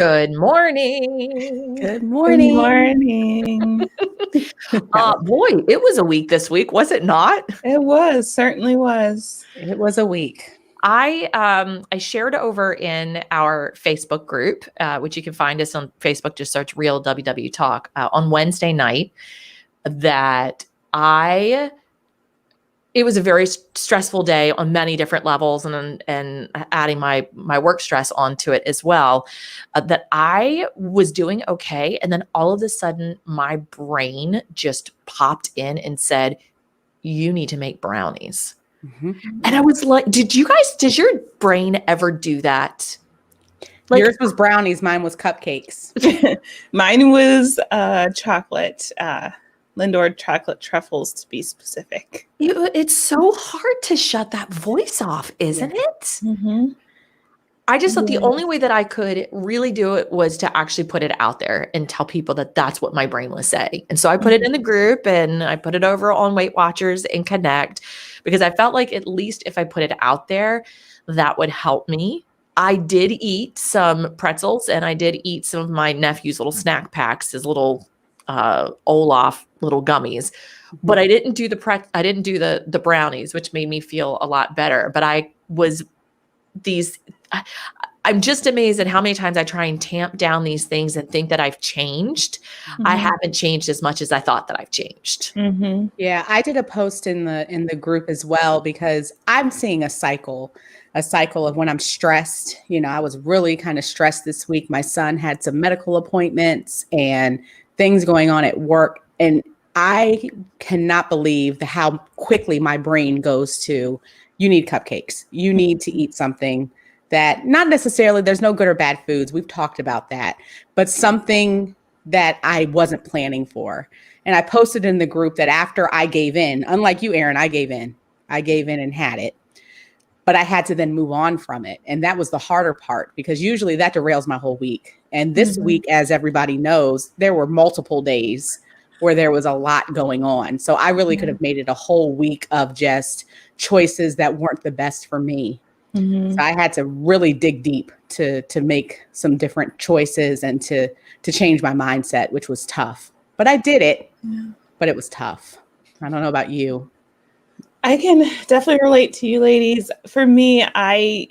Good morning. Good Good morning. morning. Boy, it was a week this week, was it not? It certainly was. It was a week. I shared over in our Facebook group, which you can find us on Facebook. Just search Real WW Talk on Wednesday night. It was a very stressful day on many different levels, and adding my work stress onto it as well. That I was doing okay, and then all of a sudden, my brain just popped in and said, "You need to make brownies." Mm-hmm. And I was like, "Did your brain ever do that?" Like, Yours was brownies. Mine was cupcakes. Mine was chocolate, Lindor chocolate truffles to be specific. it's so hard to shut that voice off, isn't it? Mm-hmm. I just thought the Yeah. only way that I could really do it was to actually put it out there and tell people that that's what my brain was saying. And so I put it in the group and I put it over on Weight Watchers and Connect, because I felt like at least if I put it out there, that would help me. I did eat some pretzels and I did eat some of my nephew's little snack packs, his little Olaf little gummies. But I didn't do the brownies, which made me feel a lot better. But I'm just amazed at how many times I try and tamp down these things and think that I've changed. Mm-hmm. I haven't changed as much as I thought that I've changed. Mm-hmm. Yeah, I did a post in the group as well, because I'm seeing a cycle of when I'm stressed. You know, I was really kind of stressed this week. My son had some medical appointments and things going on at work, and I cannot believe how quickly my brain goes to, you need cupcakes. You need to eat something that, not necessarily, there's no good or bad foods. We've talked about that, but something that I wasn't planning for. And I posted in the group that after I gave in, unlike you, Erin, I gave in and had it, but I had to then move on from it. And that was the harder part, because usually that derails my whole week. And this week, as everybody knows, there were multiple days where there was a lot going on. So I really could have made it a whole week of just choices that weren't the best for me. Mm-hmm. So I had to really dig deep to make some different choices and to change my mindset, which was tough. But I did it, but it was tough. I don't know about you. I can definitely relate to you ladies. For me, I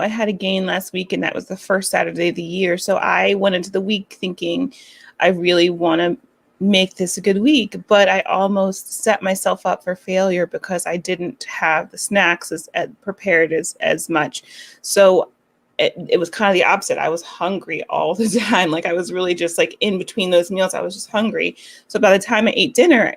had a gain last week, and that was the first Saturday of the year. So I went into the week thinking I really want to make this a good week, but I almost set myself up for failure because I didn't have the snacks as prepared as much. So it was kind of the opposite. I was hungry all the time. Like, I was really just like in between those meals, I was just hungry. So by the time I ate dinner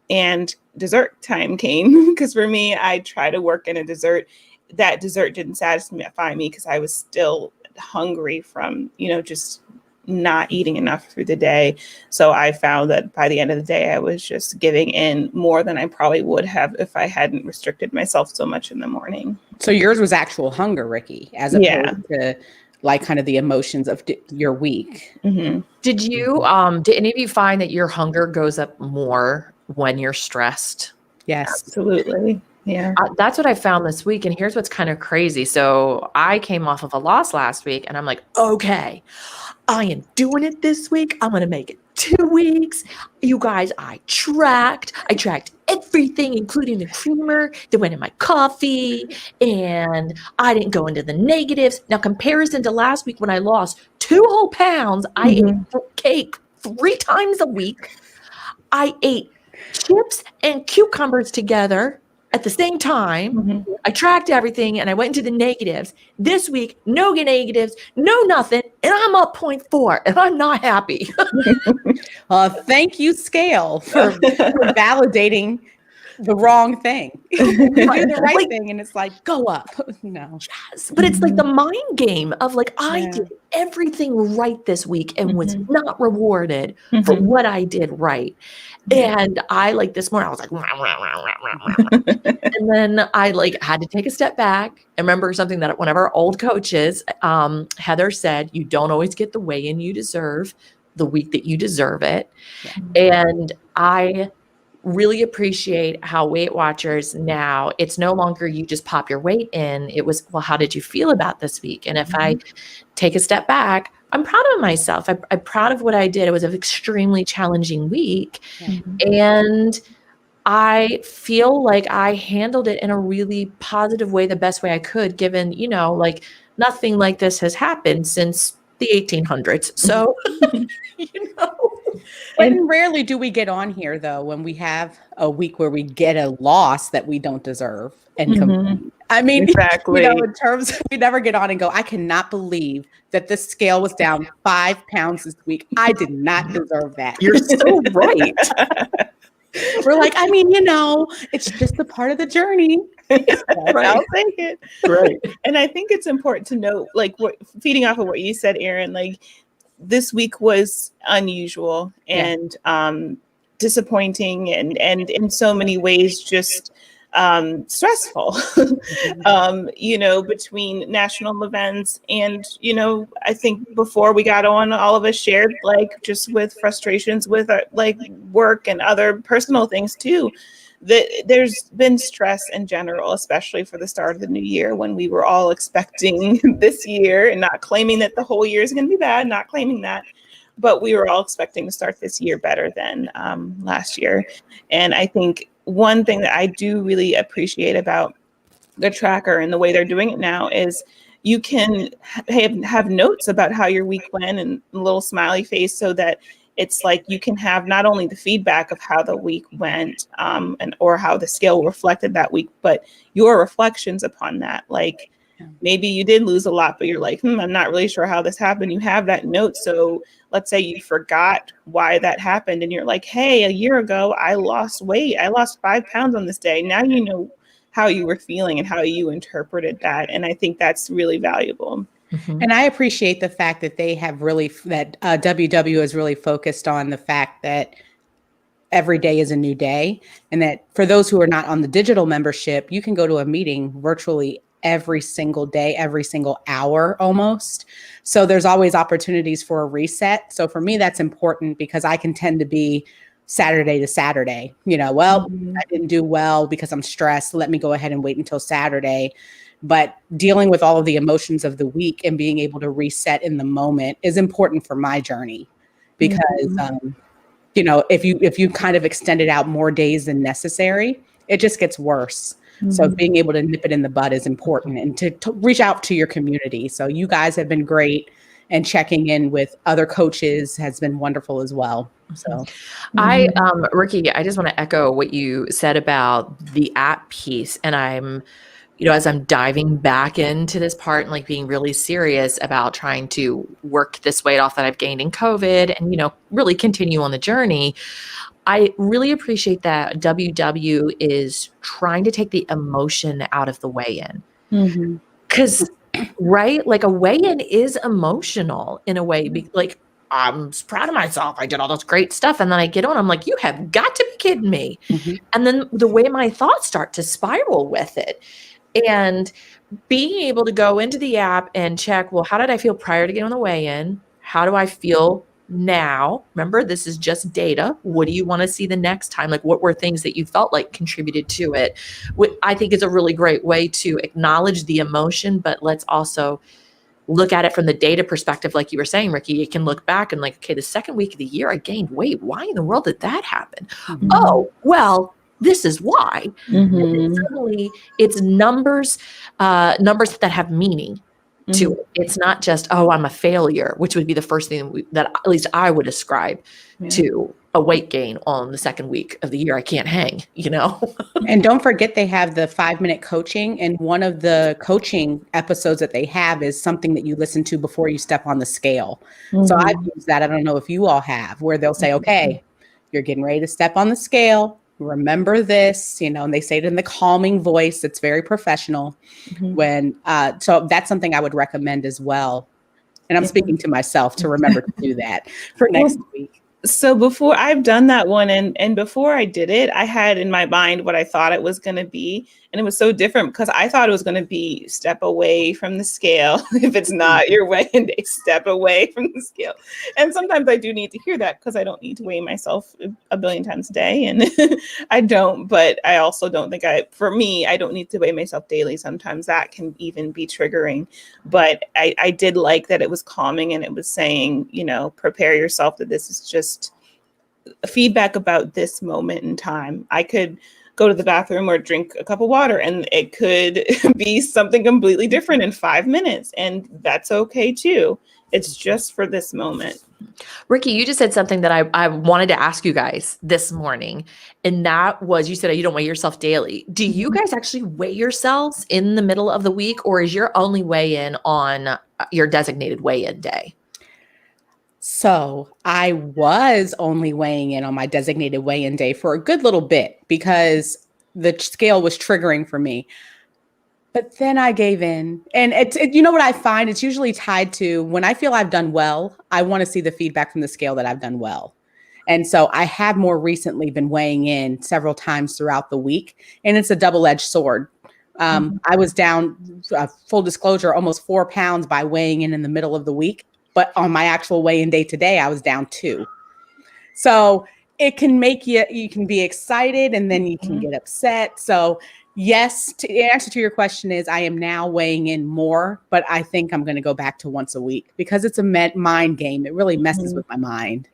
and dessert time came, because for me, I try to work in a dessert, that dessert didn't satisfy me because I was still hungry from, just not eating enough through the day. So I found that by the end of the day, I was just giving in more than I probably would have if I hadn't restricted myself so much in the morning. So yours was actual hunger, Rikki, as opposed to like kind of the emotions of your week. Mm-hmm. Did any of you find that your hunger goes up more when you're stressed? Yes. Absolutely. Yeah. That's what I found this week. And here's what's kind of crazy. So I came off of a loss last week and I'm like, okay, I am doing it this week. I'm going to make it 2 weeks. You guys, I tracked everything, including the creamer that went in my coffee, and I didn't go into the negatives. Now, comparison to last week when I lost 2 whole pounds, I ate cake 3 times a week. I ate chips and cucumbers together at the same time. I tracked everything and I went into the negatives. This week, no negatives, no nothing, and I'm up 0.4 and I'm not happy. Thank you, scale, for validating the wrong thing. The right thing, and it's like, go up. No. Yes, but it's like the mind game of like, I did everything right this week and was not rewarded for what I did right. And I, like, this morning, I was like, wah, wah, wah, wah, wah. And then I had to take a step back and remember something that one of our old coaches, Heather, said: you don't always get the weigh-in you deserve the week that you deserve it. And I really appreciate how Weight Watchers now, it's no longer you just pop your weight in. It was, well, how did you feel about this week? And if I take a step back, I'm proud of myself. I'm proud of what I did. It was an extremely challenging week. Yeah. And I feel like I handled it in a really positive way, the best way I could, given, like nothing like this has happened since the 1800s. So, you know. And rarely do we get on here, though, when we have a week where we get a loss that we don't deserve and complain. I mean, Exactly. in terms of, we never get on and go, I cannot believe that the scale was down 5 pounds this week. I did not deserve that. You're so right. We're like, I mean, it's just a part of the journey. Right. I'll take it. Right. And I think it's important to note, like, feeding off of what you said, Erin, like, this week was unusual and disappointing and in so many ways just stressful, between national events. And, I think before we got on, all of us shared, like, just with frustrations with like work and other personal things too, that there's been stress in general, especially for the start of the new year when we were all expecting this year, and not claiming that the whole year is going to be bad, not claiming that, but we were all expecting to start this year better than last year. And I think one thing that I do really appreciate about the tracker and the way they're doing it now is you can have notes about how your week went and a little smiley face, so that it's like you can have not only the feedback of how the week went or how the scale reflected that week, but your reflections upon that. Like, maybe you did lose a lot, but you're like, I'm not really sure how this happened. You have that note. So let's say you forgot why that happened, and you're like, hey, a year ago, I lost weight. I lost 5 pounds on this day. Now you know how you were feeling and how you interpreted that. And I think that's really valuable. Mm-hmm. And I appreciate the fact that they have that WW is really focused on the fact that every day is a new day. And that for those who are not on the digital membership, you can go to a meeting virtually every single day, every single hour almost. So there's always opportunities for a reset. So for me, that's important because I can tend to be Saturday to Saturday, I didn't do well because I'm stressed. Let me go ahead and wait until Saturday. But dealing with all of the emotions of the week and being able to reset in the moment is important for my journey because, if you kind of extend it out more days than necessary, it just gets worse. Mm-hmm. So being able to nip it in the bud is important, and to reach out to your community. So you guys have been great, and checking in with other coaches has been wonderful as well. So Rikki, I just want to echo what you said about the app piece. And I'm, as I'm diving back into this part and like being really serious about trying to work this weight off that I've gained in COVID and, really continue on the journey, I really appreciate that WW is trying to take the emotion out of the weigh-in. Because, right, like a weigh-in is emotional in a way. Like, I'm proud of myself. I did all this great stuff. And then I get on, I'm like, you have got to be kidding me. Mm-hmm. And then the way my thoughts start to spiral with it. And being able to go into the app and check, well, how did I feel prior to getting on the weigh-in? How do I feel now? Remember, this is just data. What do you want to see the next time? Like, what were things that you felt like contributed to it? What I think is a really great way to acknowledge the emotion, but let's also look at it from the data perspective. Like you were saying, Rikki, you can look back and like, okay, the second week of the year, I gained weight. Why in the world did that happen? Mm-hmm. Oh, well, this is why. Mm-hmm. Suddenly it's numbers that have meaning to it. It's not just, oh, I'm a failure, which would be the first thing that at least I would ascribe to a weight gain on the second week of the year. I can't hang, And don't forget they have the 5-minute coaching. And one of the coaching episodes that they have is something that you listen to before you step on the scale. Mm-hmm. So I've used that. I don't know if you all have, where they'll say, okay, you're getting ready to step on the scale. Remember this, and they say it in the calming voice. It's very professional. Mm-hmm. So that's something I would recommend as well. And I'm speaking to myself to remember to do that for next week. So before I've done that one and before I did it, I had in my mind what I thought it was going to be. And it was so different because I thought it was going to be step away from the scale. If it's not your weigh-in day, step away from the scale. And sometimes I do need to hear that because I don't need to weigh myself a billion times a day. And I don't, but I also don't think for me, I don't need to weigh myself daily. Sometimes that can even be triggering. But I did like that it was calming and it was saying, prepare yourself that this is just feedback about this moment in time. I could go to the bathroom or drink a cup of water and it could be something completely different in 5 minutes. And that's okay too. It's just for this moment. Rikki, you just said something that I wanted to ask you guys this morning. And that was, you said you don't weigh yourself daily. Do you guys actually weigh yourselves in the middle of the week, or is your only weigh-in on your designated weigh-in day? So I was only weighing in on my designated weigh-in day for a good little bit because the scale was triggering for me. But then I gave in. And you know what I find? It's usually tied to when I feel I've done well, I want to see the feedback from the scale that I've done well. And so I have more recently been weighing in several times throughout the week. And it's a double-edged sword. I was down, full disclosure, almost 4 pounds by weighing in the middle of the week. But on my actual weigh-in day today, I was down 2. So it can make you can be excited and then you can get upset. So yes, to answer to your question is I am now weighing in more, but I think I'm going to go back to once a week because it's a mind game. It really messes with my mind.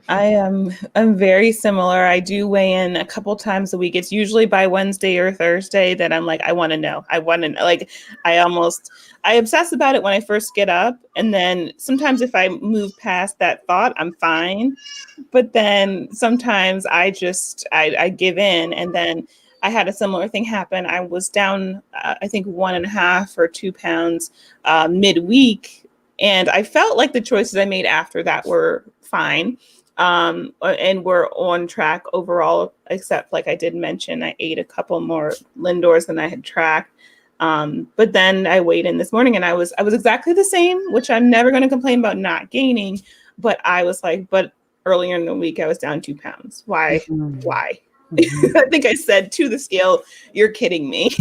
I'm very similar. I do weigh in a couple times a week. It's usually by Wednesday or Thursday that I'm like, I want to know. Like, I obsess about it when I first get up. And then sometimes if I move past that thought, I'm fine. But then sometimes I give in. And then I had a similar thing happen. I was down, I think 1.5 or 2 pounds midweek. And I felt like the choices I made after that were fine. And we're on track overall, except like I did mention, I ate a couple more Lindors than I had tracked. But then I weighed in this morning and I was exactly the same, which I'm never going to complain about not gaining. But I was like, but earlier in the week, I was down 2 pounds. Why? Why? I think I said to the scale, you're kidding me.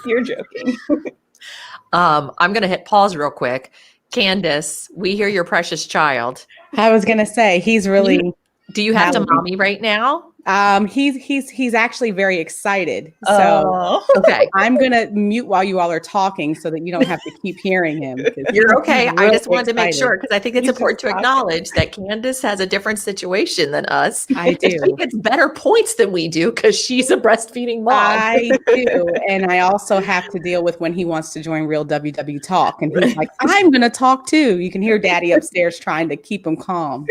You're joking. I'm going to hit pause real quick. Candice, we hear your precious child. I was going to say, he's really. Do you have to mommy right now? He's actually very excited. So okay. I'm going to mute while you all are talking so that you don't have to keep hearing him. You're okay. I just wanted to make sure because I think it's important to acknowledge that Candice has a different situation than us. I do. She gets better points than we do because she's a breastfeeding mom. I do. And I also have to deal with when he wants to join Real WW Talk. And he's like, I'm going to talk too. You can hear Daddy upstairs trying to keep him calm.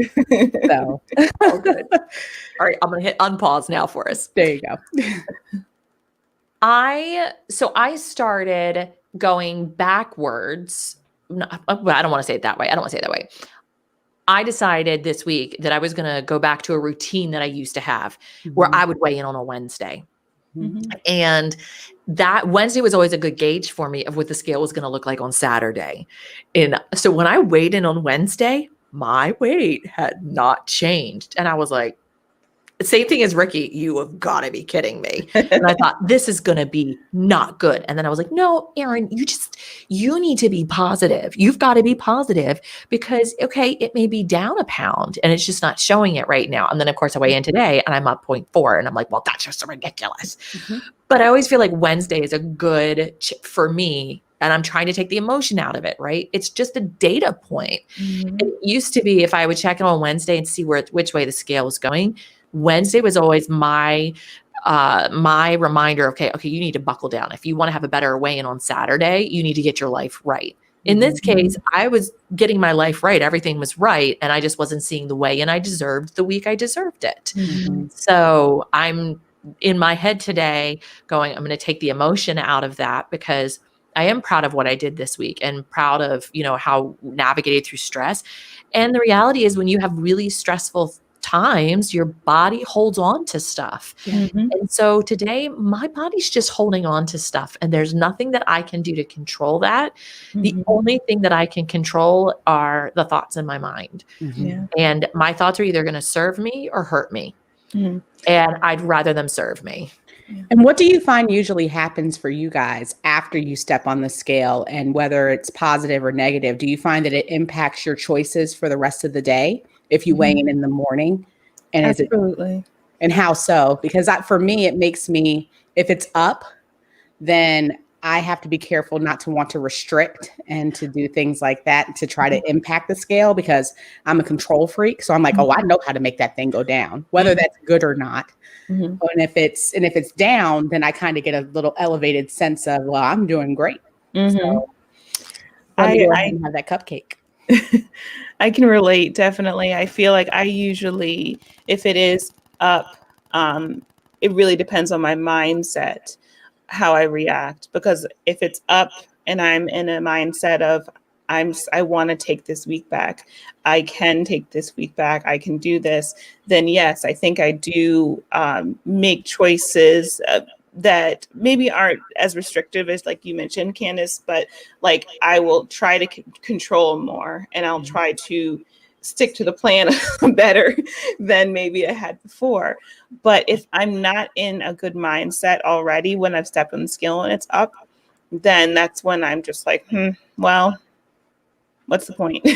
So. Oh, good. All right, I'm going to hit unpause now for us. There you go. I started going backwards. No, I don't want to say it that way. I decided this week that I was going to go back to a routine that I used to have where I would weigh in on a Wednesday. And that Wednesday was always a good gauge for me of what the scale was going to look like on Saturday. And so when I weighed in on Wednesday, my weight had not changed. And I was like, same thing as Rikki, you have got to be kidding me. And I thought, this is going to be not good. And then I was like, no, Erin, you need to be positive. You've got to be positive because, okay, it may be down 1 pound and it's just not showing it right now. And then of course I weigh in today and I'm up 0.4 and I'm like, well, that's just ridiculous. But I always feel like Wednesday is a good for me. And I'm trying to take the emotion out of it, right? It's just a data point. It used to be if I would check in on Wednesday and see which way the scale was going, Wednesday was always my reminder, okay, you need to buckle down. If you want to have a better weigh-in on Saturday, you need to get your life right. In this case, I was getting my life right. Everything was right. And I just wasn't seeing the weigh-in I deserved the week I deserved it. So I'm in my head today going, I'm going to take the emotion out of that because I am proud of what I did this week and proud of, how navigated through stress. And the reality is when you have really stressful times, your body holds on to stuff. And so today my body's just holding on to stuff and there's nothing that I can do to control that. The only thing that I can control are the thoughts in my mind. And my thoughts are either going to serve me or hurt me. And I'd rather them serve me. And what do you find usually happens for you guys after you step on the scale, and whether it's positive or negative? Do you find that it impacts your choices for the rest of the day if you weigh in the morning? And is it, Absolutely. and how so? Because for me, it makes me, if it's up, then I have to be careful not to want to restrict and to do things like that to try to impact the scale, because I'm a control freak. So I'm like, oh, I know how to make that thing go down, whether that's good or not. Mhm. And if it's down, then I kind of get a little elevated sense of, well, I'm doing great. Mhm. So let me go ahead I and have that cupcake. I can relate, definitely. I feel like I usually, if it is up, it really depends on my mindset, how I react. Because if it's up and I'm in a mindset of I want to take this week back, I can take this week back, I can do this, then yes, I think I do make choices that maybe aren't as restrictive as like you mentioned, Candice, but like I will try to control more, and I'll try to stick to the plan better than maybe I had before. But if I'm not in a good mindset already when I've stepped on the scale and it's up, then that's when I'm just like, well, what's the point?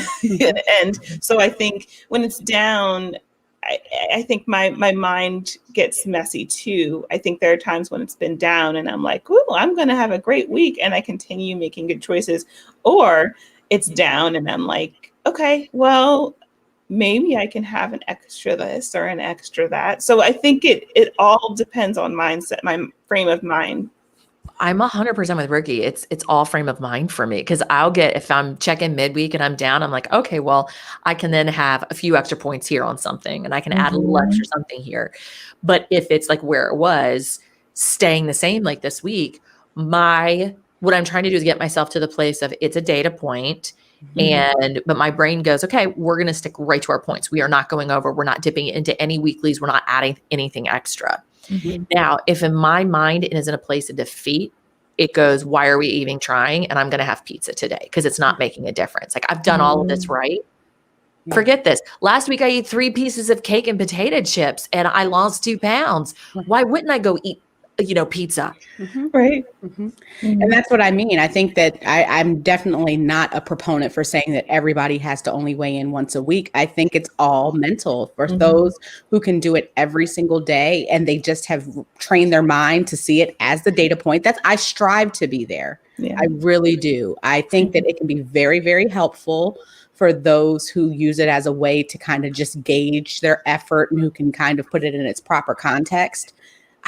And so I think when it's down, I think my mind gets messy too. I think there are times when it's been down and I'm like, ooh, I'm going to have a great week, and I continue making good choices. Or it's down and I'm like, okay, well, maybe I can have an extra this or an extra that. So I think it all depends on mindset, my frame of mind. I'm 100% with Rikki. It's all frame of mind for me, because I'll get, if I'm checking midweek and I'm down, I'm like, okay, well, I can then have a few extra points here on something, and I can add a little extra something here. But if it's like where it was staying the same, like this week, what I'm trying to do is get myself to the place of it's a data point. But my brain goes, okay, we're going to stick right to our points. We are not going over. We're not dipping into any weeklies. We're not adding anything extra. Now, if in my mind it is in a place of defeat, it goes, why are we even trying? And I'm going to have pizza today because it's not making a difference. Like, I've done all of this right. Forget this. Last week I ate 3 pieces of cake and potato chips and I lost 2 pounds. Why wouldn't I go eat, pizza? Right. And that's what I mean. I think that I'm definitely not a proponent for saying that everybody has to only weigh in once a week. I think it's all mental for those who can do it every single day, and they just have trained their mind to see it as the data point. I strive to be there. Yeah. I really do. I think that it can be very, very helpful for those who use it as a way to kind of just gauge their effort and who can kind of put it in its proper context.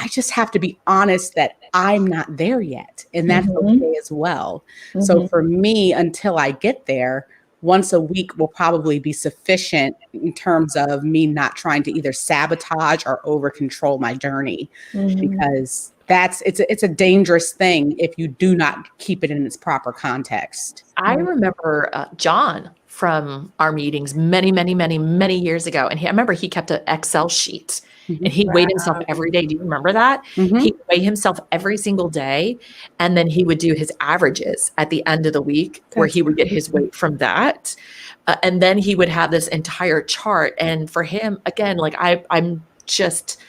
I just have to be honest that I'm not there yet, and that's okay as well. So for me, until I get there, once a week will probably be sufficient in terms of me not trying to either sabotage or over control my journey, because it's a dangerous thing if you do not keep it in its proper context. I remember John from our meetings many, many, many, many years ago. And I remember he kept an Excel sheet and he weighed himself every day. Do you remember that? He'd weigh himself every single day. And then he would do his averages at the end of the week where he would get his weight from that. And then he would have this entire chart. And for him, again, like I'm just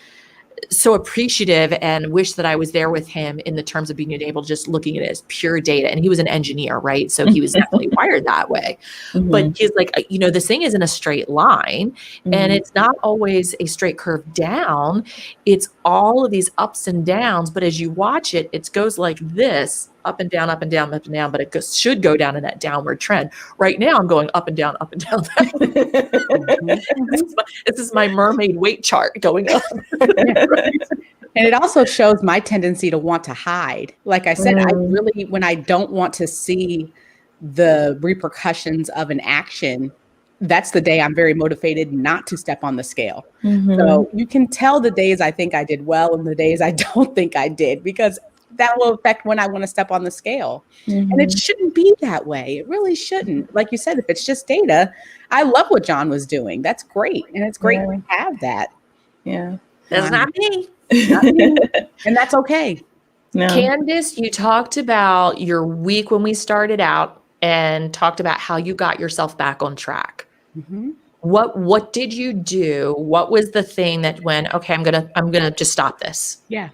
so appreciative and wish that I was there with him in the terms of being able to just looking at it as pure data. And he was an engineer, right? So he was definitely wired that way. But he's like, this thing isn't a straight line, and it's not always a straight curve down. It's all of these ups and downs. But as you watch it, it goes like this, up and down, up and down, up and down, but it should go down in that downward trend. Right now I'm going up and down, up and down. This is my mermaid weight chart going up. Right. And it also shows my tendency to want to hide. Like I said, I really, when I don't want to see the repercussions of an action, that's the day I'm very motivated not to step on the scale. So you can tell the days I think I did well and the days I don't think I did, because that will affect when I want to step on the scale. And it shouldn't be that way. It really shouldn't. Like you said, if it's just data, I love what John was doing. That's great. And it's great to have that. Yeah. That's not me. Not me. And that's okay. No. Candice, you talked about your week when we started out and talked about how you got yourself back on track. What did you do? What was the thing that when, okay, I'm gonna just stop this. Yeah.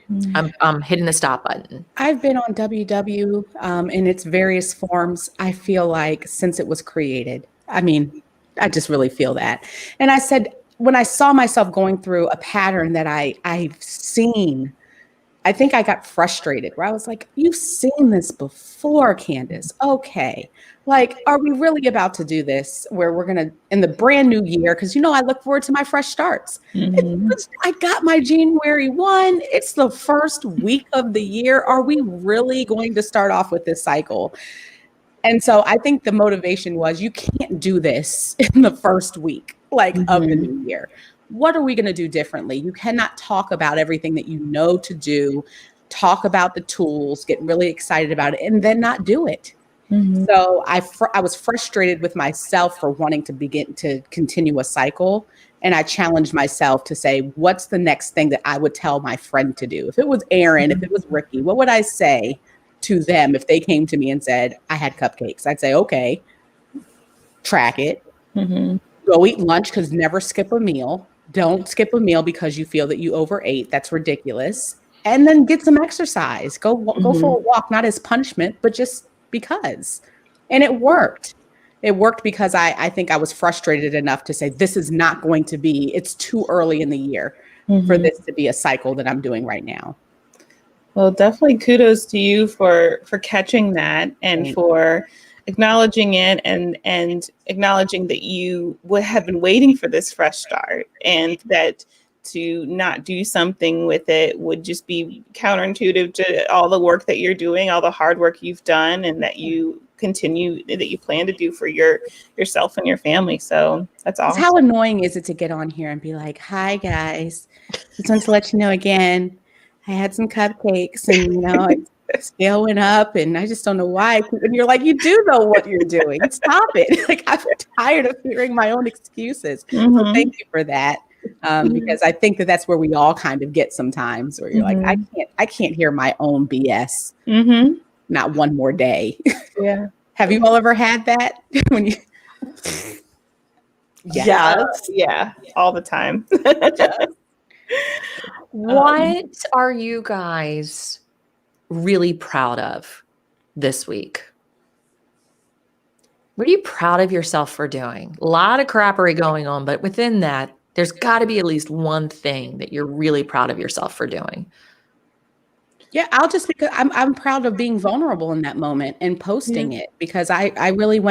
I'm hitting the stop button. I've been on WW in its various forms, I feel like, since it was created. I mean, I just really feel that. And I said, when I saw myself going through a pattern that I've seen, I think I got frustrated where I was like, you've seen this before, Candice. Okay. Like, are we really about to do this where we're going to, in the brand new year? Because, I look forward to my fresh starts. I got my January 1. It's the first week of the year. Are we really going to start off with this cycle? And so I think the motivation was, you can't do this in the first week, of the new year. What are we going to do differently? You cannot talk about everything that you know to do, talk about the tools, get really excited about it, and then not do it. So I was frustrated with myself for wanting to begin to continue a cycle. And I challenged myself to say, what's the next thing that I would tell my friend to do? If it was Erin, if it was Rikki, what would I say to them if they came to me and said, I had cupcakes? I'd say, okay, track it. Go eat lunch, because never skip a meal. Don't skip a meal because you feel that you overate. That's ridiculous. And then get some exercise. Go for a walk, not as punishment, but just because. And it worked. It worked because I think I was frustrated enough to say, this is not going to be, it's too early in the year for this to be a cycle that I'm doing right now. Well, definitely kudos to you for catching that and for acknowledging it and acknowledging that you would have been waiting for this fresh start, and that to not do something with it would just be counterintuitive to all the work that you're doing, all the hard work you've done, and that you plan to do for yourself and your family. So that's awesome. How annoying is it to get on here and be like, hi guys, just want to let you know again, I had some cupcakes and scale went up and I just don't know why. And you're like, you do know what you're doing. Stop it. I'm tired of hearing my own excuses. So thank you for that. Because I think that that's where we all kind of get sometimes, where you're like, I can't hear my own BS. Not one more day. Yeah. Have you all ever had that? When you Yeah, all the time. What are you guys really proud of this week? What are you proud of yourself for doing? A lot of crappery going on, but within that, there's got to be at least one thing that you're really proud of yourself for doing. Yeah, I'll just, because I'm proud of being vulnerable in that moment and posting it, because I really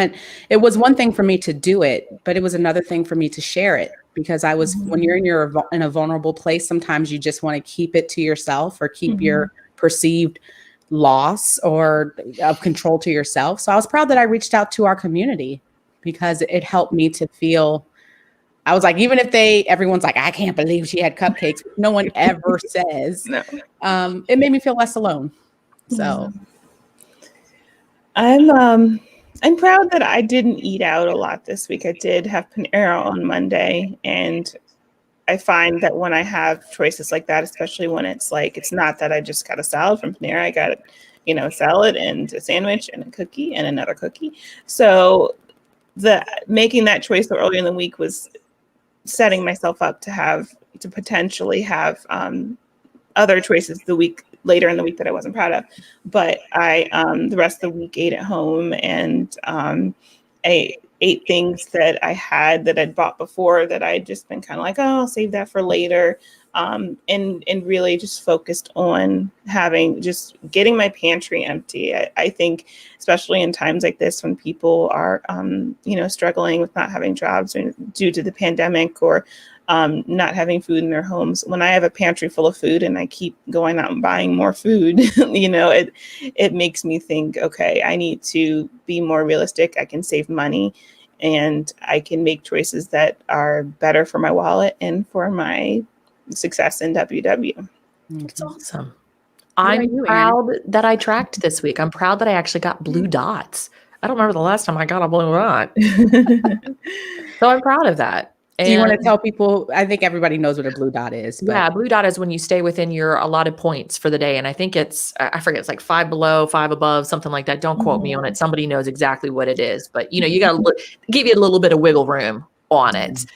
it was one thing for me to do it, but it was another thing for me to share it, because I was, when you're in a vulnerable place, sometimes you just want to keep it to yourself or keep your perceived loss or of control to yourself. So I was proud that I reached out to our community, because it helped me to feel, I was like, even if everyone's like, I can't believe she had cupcakes, no one ever says, No. It made me feel less alone. So I'm proud that I didn't eat out a lot this week. I did have Panera on Monday, and I find that when I have choices like that, especially when it's not that I just got a salad from Panera, I got a salad and a sandwich and a cookie and another cookie. So making that choice so early in the week was setting myself up to potentially have other choices later in the week that I wasn't proud of. But I the rest of the week ate at home, and I ate things that I'd bought before that I'd just been kind of like, oh, I'll save that for later. And really just focused on getting my pantry empty. I think, especially in times like this, when people are, struggling with not having jobs due to the pandemic, or not having food in their homes. When I have a pantry full of food and I keep going out and buying more food, it makes me think, okay, I need to be more realistic. I can save money, and I can make choices that are better for my wallet and for my success in WW. It's awesome. I'm proud that I tracked this week. I'm proud that I actually got blue dots. I don't remember the last time I got a blue dot. So I'm proud of that. Do you want to tell people? I think everybody knows what a blue dot is. But. Yeah, blue dot is when you stay within your allotted points for the day. And I think I forget, it's like 5 below, 5 above, something like that. Don't quote me on it. Somebody knows exactly what it is. But, you got to give you a little bit of wiggle room on it.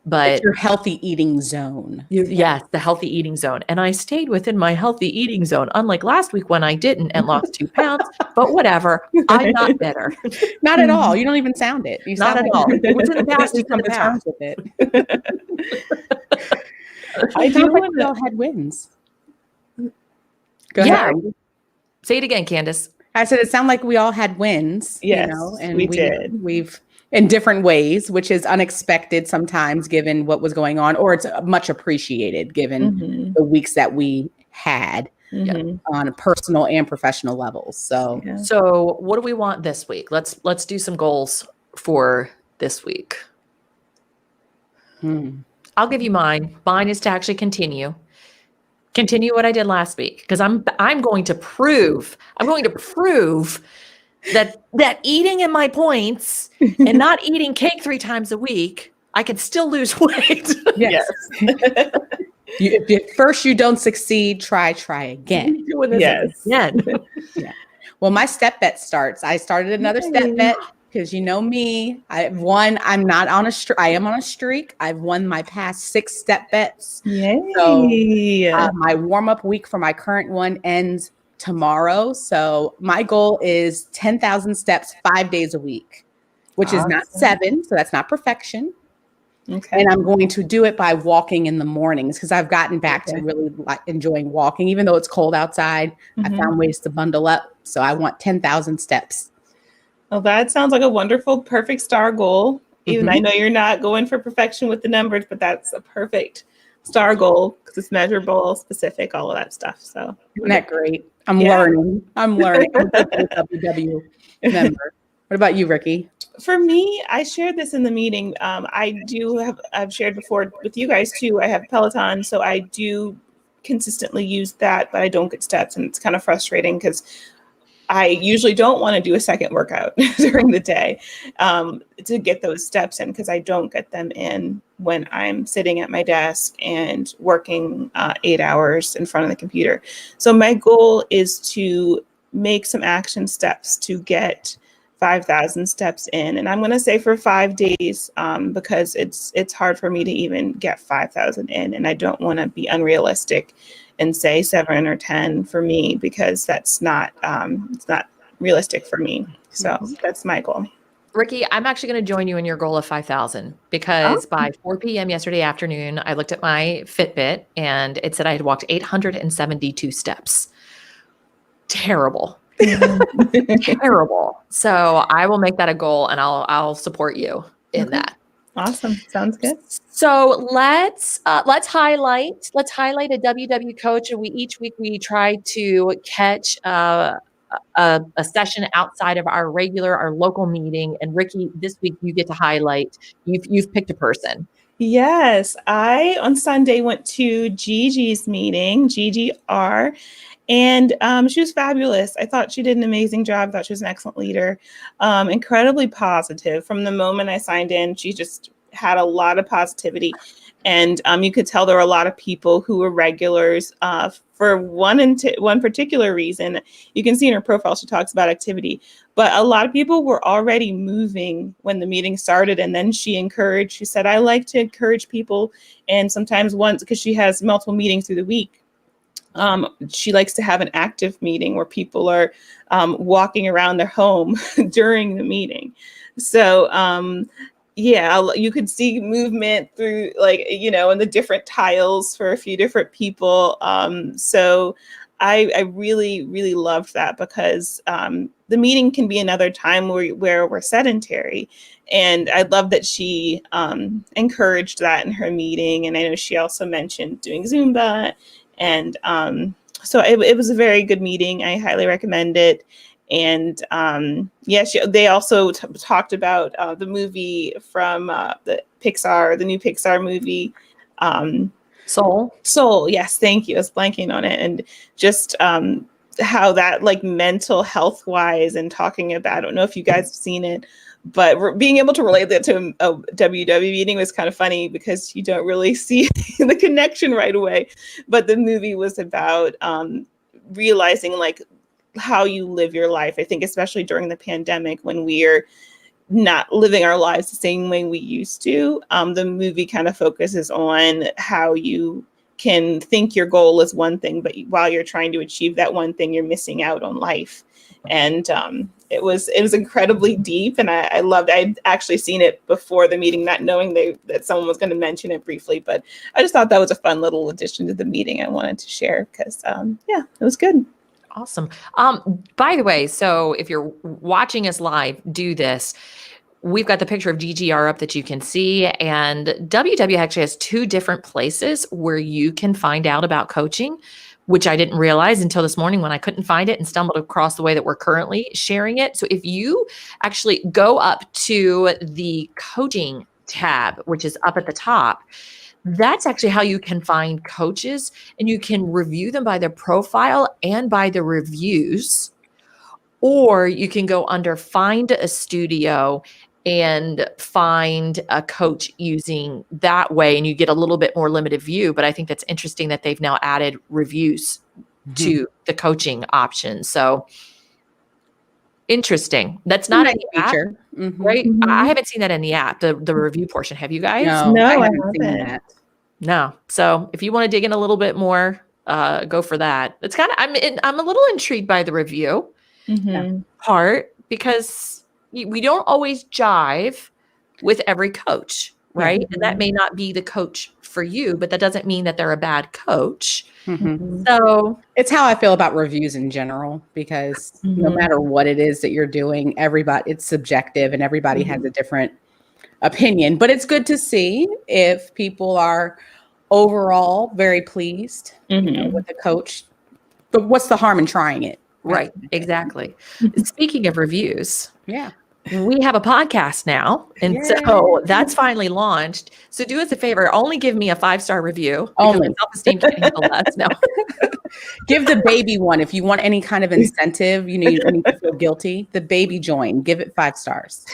But it's your healthy eating zone. yes, the healthy eating zone. And I stayed within my healthy eating zone, unlike last week when I didn't and lost 2 pounds. But whatever, I'm not bitter. Not at all. You don't even sound it. You Not sound at like all. What's in the past is in come the to terms past. with it. I It do sounds like want we to. all had wins. Go Yeah. ahead. Say it again, Candice. I said it sounded like we all had wins, Yes, and we did. we've in different ways, which is unexpected sometimes given what was going on, or it's much appreciated given Mhm. the weeks that we had Mhm. on a personal and professional levels. So Yeah. So what do we want this week? Let's do some goals for this week. I'll give you mine. Mine is to actually continue what I did last week, because I'm going to prove that eating in my points and not eating cake 3 times a week, I can still lose weight. yes. If at first you don't succeed, try again. Doing this Yes. again. Well, my step bet starts. I started another step bet because you know me. I've won. I'm not on a streak. I am on a streak. I've won my past 6 step bets. Yay. So my warm-up week for my current one ends tomorrow. So my goal is 10,000 steps 5 days a week, which is not 7. So that's not perfection. Okay. And I'm going to do it by walking in the mornings because I've gotten back to really enjoying walking. Even though it's cold outside, I found ways to bundle up. So I want 10,000 steps. Well, that sounds like a wonderful, perfect star goal. Even I know you're not going for perfection with the numbers, but that's a perfect star goal because it's measurable, specific, all of that stuff. So isn't that great? I'm learning. I'm a WW member. What about you, Rikki? For me, I shared this in the meeting. I've shared before with you guys too. I have Peloton, so I do consistently use that, but I don't get steps, and it's kind of frustrating because I usually don't want to do a second workout during the day to get those steps in, because I don't get them in when I'm sitting at my desk and working 8 hours in front of the computer. So my goal is to make some action steps to get 5,000 steps in. And I'm going to say for 5 days because it's hard for me to even get 5,000 in. And I don't want to be unrealistic and say 7 or 10 for me, because that's not it's not realistic for me. So that's my goal. Rikki, I'm actually going to join you in your goal of 5,000 because by 4 p.m. yesterday afternoon, I looked at my Fitbit and it said I had walked 872 steps. Terrible. Terrible. So I will make that a goal and I'll support you in that. Awesome. Sounds good. So let's highlight a WW coach, and each week we try to catch a session outside of our local meeting. And Rikki, this week you get to highlight. You've picked a person. Yes, I on Sunday went to Gigi's meeting, Gigi R. And she was fabulous. I thought she did an amazing job. I thought she was an excellent leader, incredibly positive. From the moment I signed in, she just had a lot of positivity. And you could tell there were a lot of people who were regulars for one particular reason. You can see in her profile, she talks about activity. But a lot of people were already moving when the meeting started. And then she said, I like to encourage people. And sometimes because she has multiple meetings through the week, she likes to have an active meeting where people are walking around their home during the meeting. So you could see movement through in the different tiles for a few different people. So I really, really loved that, because the meeting can be another time where we're sedentary. And I love that she encouraged that in her meeting. And I know she also mentioned doing Zumba. And so it was a very good meeting. I highly recommend it. And they also talked about the movie from the new Pixar movie. Soul. Yes. Thank you. I was blanking on it. And just how that, like, mental health wise, and talking about, I don't know if you guys have seen it, but being able to relate that to a WW meeting was kind of funny, because you don't really see the connection right away. But the movie was about realizing, like, how you live your life. I think especially during the pandemic, when we're not living our lives the same way we used to. The movie kind of focuses on how you can think your goal is one thing, but while you're trying to achieve that one thing, you're missing out on life. And it was incredibly deep, and I loved it. I'd actually seen it before the meeting, not knowing that someone was going to mention it briefly, but I just thought that was a fun little addition to the meeting I wanted to share because, it was good. Awesome. By the way, so if you're watching us live, do this. We've got the picture of GGR up that you can see, and WW actually has 2 different places where you can find out about coaching, which I didn't realize until this morning when I couldn't find it and stumbled across the way that we're currently sharing it. So if you actually go up to the coaching tab, which is up at the top, that's actually how you can find coaches, and you can review them by their profile and by the reviews, or you can go under find a studio and find a coach using that way, and you get a little bit more limited view. But I think that's interesting that they've now added reviews to the coaching option. So interesting. That's not a feature, right? I haven't seen that in the app, the review portion. Have you guys? No, I haven't seen haven't. that. No. So if you want to dig in a little bit more, go for that. It's kind of, I'm a little intrigued by the review part because we don't always jive with every coach, right? And that may not be the coach for you, but that doesn't mean that they're a bad coach. So It's how I feel about reviews in general, because no matter what it is that you're doing, it's subjective and everybody has a different opinion. But it's good to see if people are overall very pleased with the coach. But what's the harm in trying it? right, exactly. Speaking of reviews, Yeah. we have a podcast now, and so that's finally launched. So do us a favor, only give me a 5-star review. Because Only. my self-esteem can't handle less. No. Give the baby one. If you want any kind of incentive, you need to feel guilty. The baby join. Give it 5 stars.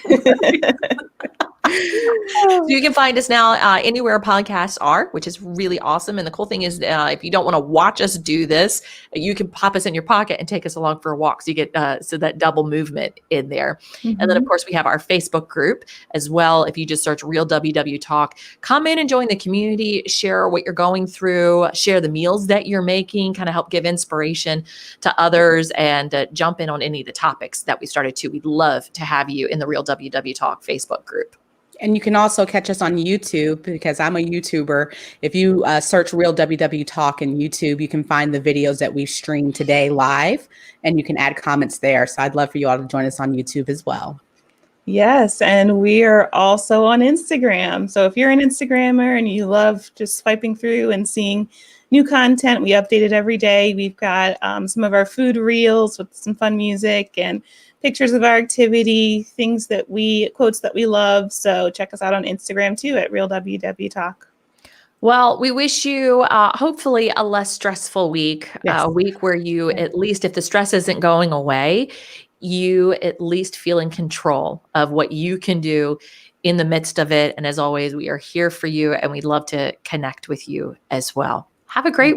So you can find us now anywhere podcasts are, which is really awesome. And the cool thing is, if you don't want to watch us do this, you can pop us in your pocket and take us along for a walk. So you get so that double movement in there. And then, of course, we have our Facebook group as well. If you just search Real WW Talk, come in and join the community, share what you're going through, share the meals that you're making, kind of help give inspiration to others, and jump in on any of the topics that we started to. We'd love to have you in the Real WW Talk Facebook group. And you can also catch us on YouTube, because I'm a YouTuber. If you search Real WW Talk in YouTube, you can find the videos that we've streamed today live, and you can add comments there. So I'd love for you all to join us on YouTube as well. Yes, and we are also on Instagram. So if you're an Instagrammer and you love just swiping through and seeing new content, we update it every day. We've got some of our food reels with some fun music and pictures of our activity, quotes that we love. So check us out on Instagram too at Real WW Talk. Well, we wish you hopefully a less stressful week, a week where you, at least if the stress isn't going away, you at least feel in control of what you can do in the midst of it. And as always, we are here for you, and we'd love to connect with you as well. Have a great week.